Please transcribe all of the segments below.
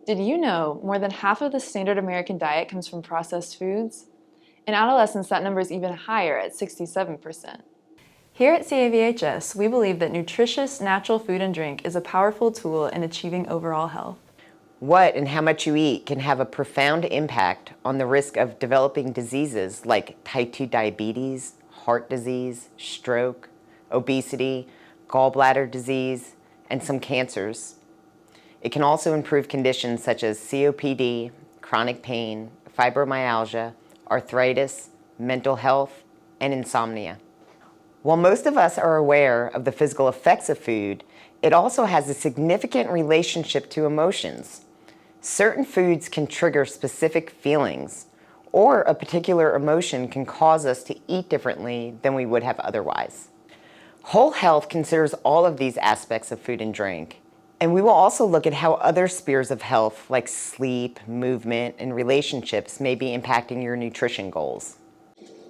Did you know more than half of the standard American diet comes from processed foods? In adolescents, that number is even higher at 67%. Here at CAVHS, we believe that nutritious, natural food and drink is a powerful tool in achieving overall health. What and how much you eat can have a profound impact on the risk of developing diseases like type 2 diabetes, heart disease, stroke, obesity, gallbladder disease, and some cancers. It can also improve conditions such as COPD, chronic pain, fibromyalgia, arthritis, mental health, and insomnia. While most of us are aware of the physical effects of food, it also has a significant relationship to emotions. Certain foods can trigger specific feelings, or a particular emotion can cause us to eat differently than we would have otherwise. Whole Health considers all of these aspects of food and drink, and we will also look at how other spheres of health like sleep, movement, and relationships may be impacting your nutrition goals.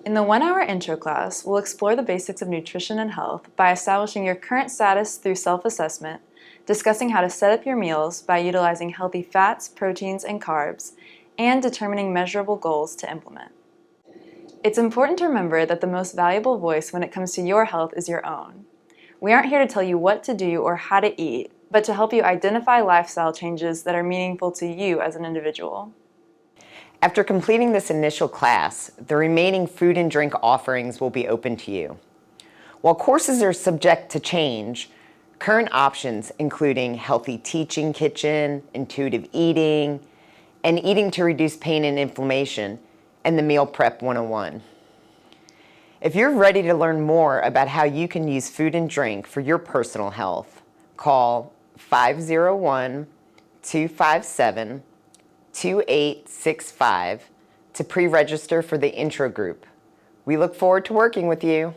In the 1-hour intro class, we'll explore the basics of nutrition and health by establishing your current status through self-assessment, discussing how to set up your meals by utilizing healthy fats, proteins, and carbs, and determining measurable goals to implement. It's important to remember that the most valuable voice when it comes to your health is your own. We aren't here to tell you what to do or how to eat, but to help you identify lifestyle changes that are meaningful to you as an individual. After completing this initial class, the remaining food and drink offerings will be open to you. While courses are subject to change, current options including Healthy Teaching Kitchen, Intuitive Eating, and Eating to Reduce Pain and Inflammation, and the Meal Prep 101. If you're ready to learn more about how you can use food and drink for your personal health, call 501-257-2865 to pre-register for the intro group. We look forward to working with you.